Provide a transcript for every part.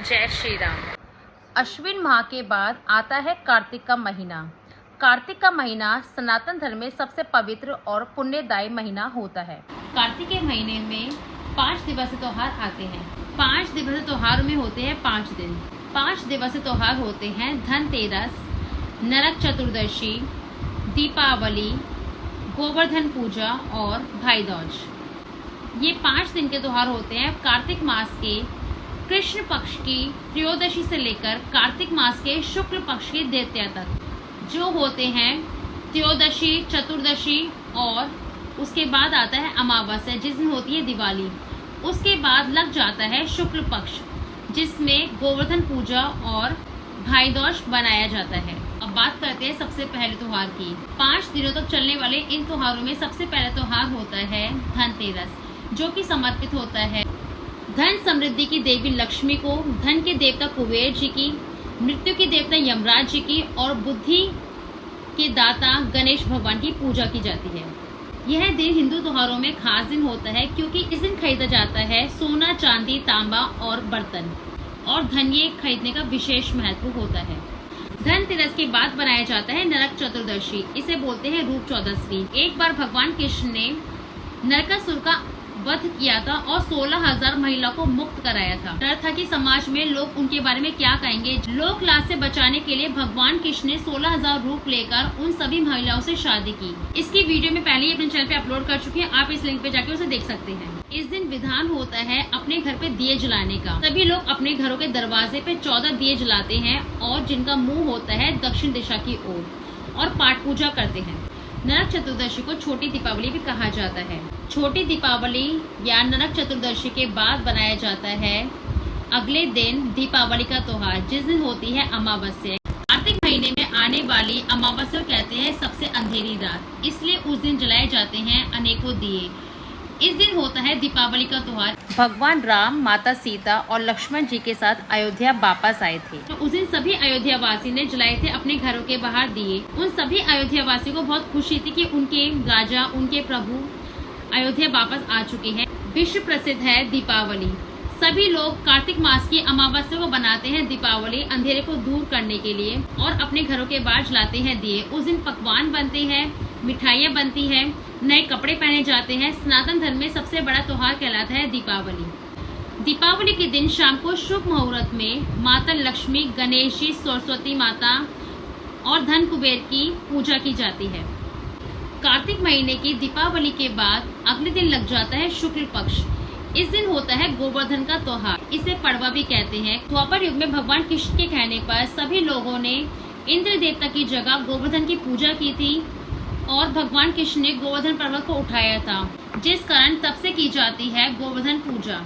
जय श्री राम। अश्विन माह के बाद आता है कार्तिक का महीना। कार्तिक का महीना सनातन धर्म में सबसे पवित्र और पुण्यदायी महीना होता है। कार्तिक के महीने में 5 दिवसीय त्योहार आते हैं। 5 दिवसीय त्योहारों में होते हैं 5 दिन। 5 दिवसीय त्योहार होते हैं धनतेरस, नरक चतुर्दशी, दीपावली, गोवर्धन पूजा और भाई दूज। ये 5 दिन के त्योहार होते हैं कार्तिक मास के कृष्ण पक्ष की त्रयोदशी से लेकर कार्तिक मास के शुक्ल पक्ष की द्वितीया तक, जो होते हैं त्रयोदशी, चतुर्दशी और उसके बाद आता है अमावस्या जिस दिन होती है दिवाली। उसके बाद लग जाता है शुक्ल पक्ष जिसमें गोवर्धन पूजा और भाई दूज बनाया जाता है। अब बात करते हैं सबसे पहले त्योहार की। 5 दिनों तक चलने वाले इन त्योहारों में सबसे पहला त्योहार होता है धनतेरस, जो कि समर्पित होता है धन समृद्धि की देवी लक्ष्मी को, धन के देवता कुबेर जी की, मृत्यु के देवता यमराज जी की और बुद्धि के दाता गणेश भगवान की पूजा की जाती है। यह दिन हिंदू त्योहारों में खास दिन होता है क्योंकि इस दिन खरीदा जाता है सोना, चांदी, तांबा और बर्तन, और धन ये खरीदने का विशेष महत्व होता है। धनतेरस के बाद बनाया जाता है नरक चतुर्दशी, इसे बोलते हैं रूप चौदसवीं। एक बार भगवान कृष्ण ने नरकासुर का वध किया था और 16,000 महिला को मुक्त कराया था। डर था कि समाज में लोग उनके बारे में क्या कहेंगे। लोक लाज से बचाने के लिए भगवान कृष्ण ने 16,000 रूप लेकर उन सभी महिलाओं से शादी की। इसकी वीडियो में पहले ही अपने चैनल पे अपलोड कर चुकी है, आप इस लिंक पे जाके उसे देख सकते हैं। इस दिन विधान होता है अपने घर पे दिए जलाने का। सभी लोग अपने घरों के दरवाजे पे 14 दिए जलाते हैं और जिनका मुंह होता है दक्षिण दिशा की ओर, और पाठ पूजा करते हैं। नरक चतुर्दशी को छोटी दीपावली भी कहा जाता है। छोटी दीपावली या नरक चतुर्दशी के बाद बनाया जाता है अगले दिन दीपावली का त्योहार, जिस दिन होती है अमावस्या। कार्तिक महीने में आने वाली अमावस्या कहते हैं सबसे अंधेरी रात, इसलिए उस दिन जलाए जाते हैं अनेकों दिए। इस दिन होता है दीपावली का त्योहार। भगवान राम, माता सीता और लक्ष्मण जी के साथ अयोध्या वापस आए थे, तो उस दिन सभी अयोध्या वासी ने जलाए थे अपने घरों के बाहर दिए। उन सभी अयोध्या वासियों को बहुत खुशी थी कि उनके राजा, उनके प्रभु अयोध्या वापस आ चुके हैं। विश्व प्रसिद्ध है दीपावली। सभी लोग कार्तिक मास की अमावस्या को बनाते हैं दीपावली अंधेरे को दूर करने के लिए, और अपने घरों के बाहर जलाते हैं दिए। उस दिन पकवान बनते हैं, मिठाइयाँ बनती हैं, नए कपड़े पहने जाते हैं। सनातन धर्म में सबसे बड़ा त्योहार कहलाता है दीपावली। दीपावली के दिन शाम को शुभ मुहूर्त में माता लक्ष्मी, गणेश जी, सरस्वती माता और धन कुबेर की पूजा की जाती है। कार्तिक महीने की दीपावली के बाद अगले दिन लग जाता है शुक्ल पक्ष। इस दिन होता है गोवर्धन का त्योहार, इसे पड़वा भी कहते हैं। द्वापर युग में भगवान कृष्ण के कहने पर सभी लोगों ने इंद्र देवता की जगह गोवर्धन की पूजा की थी और भगवान कृष्ण ने गोवर्धन पर्वत को उठाया था, जिस कारण तब से की जाती है गोवर्धन पूजा।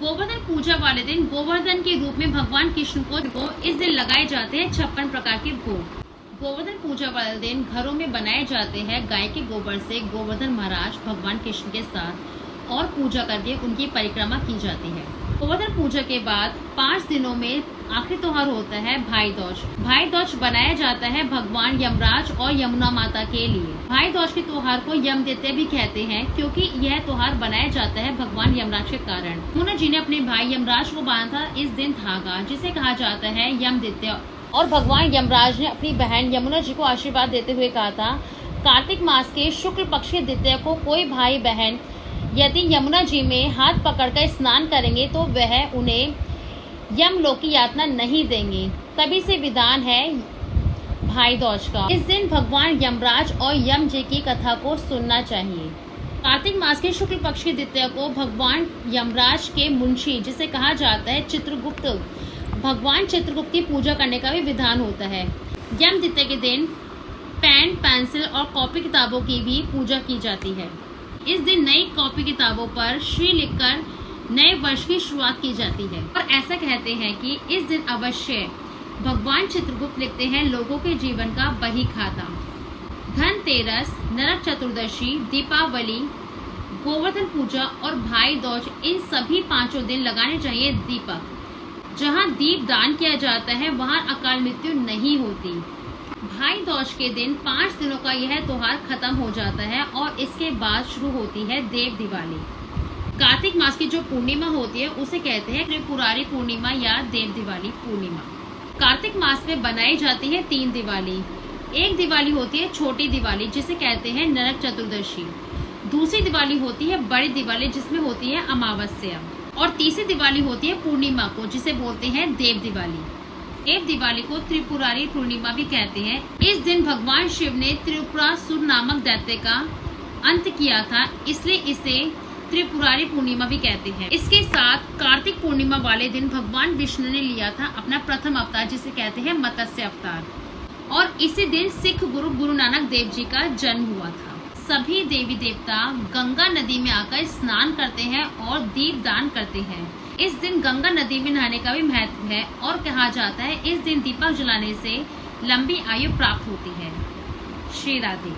गोवर्धन पूजा वाले दिन गोवर्धन के रूप में भगवान कृष्ण को इस दिन लगाए जाते हैं 56 प्रकार के भोग। गोवर्धन पूजा वाले दिन घरों में बनाए जाते हैं गाय के गोबर से गोवर्धन महाराज भगवान कृष्ण के साथ, और पूजा करके उनकी परिक्रमा की जाती है। गोवर्धन पूजा के बाद 5 दिनों में आखिरी त्योहार होता है भाई दूज। भाई दूज बनाया जाता है भगवान यमराज और यमुना माता के लिए। भाई दूज के त्योहार को यम द्वितीया भी कहते हैं क्योंकि यह त्योहार बनाया जाता है भगवान यमराज के कारण। यमुना जी ने अपने भाई यमराज को बांधा था इस दिन धागा, जिसे कहा जाता है यम द्वितीया, और भगवान यमराज ने अपनी बहन यमुना जी को आशीर्वाद देते हुए कहा था, कार्तिक मास के शुक्ल पक्ष की द्वितीया को कोई भाई बहन यदि यमुना जी में हाथ पकड़कर स्नान करेंगे तो वह उन्हें यमलोक की यातना नहीं देंगे। तभी से विधान है भाई दूज का। इस दिन भगवान यमराज और यम जी की कथा को सुनना चाहिए। कार्तिक मास के शुक्ल पक्ष की द्वितीया को भगवान यमराज के मुंशी, जिसे कहा जाता है चित्रगुप्त, भगवान चित्रगुप्त की पूजा करने का भी विधान होता है। यम द्वितीया के दिन पेन, पेंसिल और कॉपी किताबों की भी पूजा की जाती है। इस दिन नई कॉपी किताबों पर श्री लिखकर नए वर्ष की शुरुआत की जाती है, और ऐसा कहते हैं कि इस दिन अवश्य भगवान चित्रगुप्त लिखते हैं लोगों के जीवन का बही खाता। धनतेरस, नरक चतुर्दशी, दीपावली, गोवर्धन पूजा और भाई दूज, इन सभी 5 दिन लगाने चाहिए दीपक। जहां दीप दान किया जाता है वहां अकाल मृत्यु नहीं होती। भाई दूज के दिन 5 दिनों का यह त्योहार खत्म हो जाता है और इसके बाद शुरू होती है देव दिवाली। कार्तिक मास की जो पूर्णिमा होती है उसे कहते हैं त्रिपुरारी पूर्णिमा या देव दिवाली पूर्णिमा। कार्तिक मास में बनाई जाती है 3 दिवाली। एक दिवाली होती है छोटी दिवाली जिसे कहते हैं नरक चतुर्दशी। दूसरी दिवाली होती है बड़ी दिवाली जिसमें होती है अमावस्या। और तीसरी दिवाली होती है पूर्णिमा को जिसे बोलते हैं देव दिवाली। एक दिवाली को त्रिपुरारी पूर्णिमा भी कहते हैं। इस दिन भगवान शिव ने त्रिपुरासुर नामक दैत्य का अंत किया था, इसलिए इसे त्रिपुरारी पूर्णिमा भी कहते हैं। इसके साथ कार्तिक पूर्णिमा वाले दिन भगवान विष्णु ने लिया था अपना प्रथम अवतार जिसे कहते हैं मत्स्य अवतार। और इसी दिन सिख गुरु नानक देव जी का जन्म हुआ था। सभी देवी देवता गंगा नदी में आकर स्नान करते हैं और दीप दान करते हैं। इस दिन गंगा नदी में नहाने का भी महत्व है और कहा जाता है इस दिन दीपक जलाने से लंबी आयु प्राप्त होती है। श्री राधे।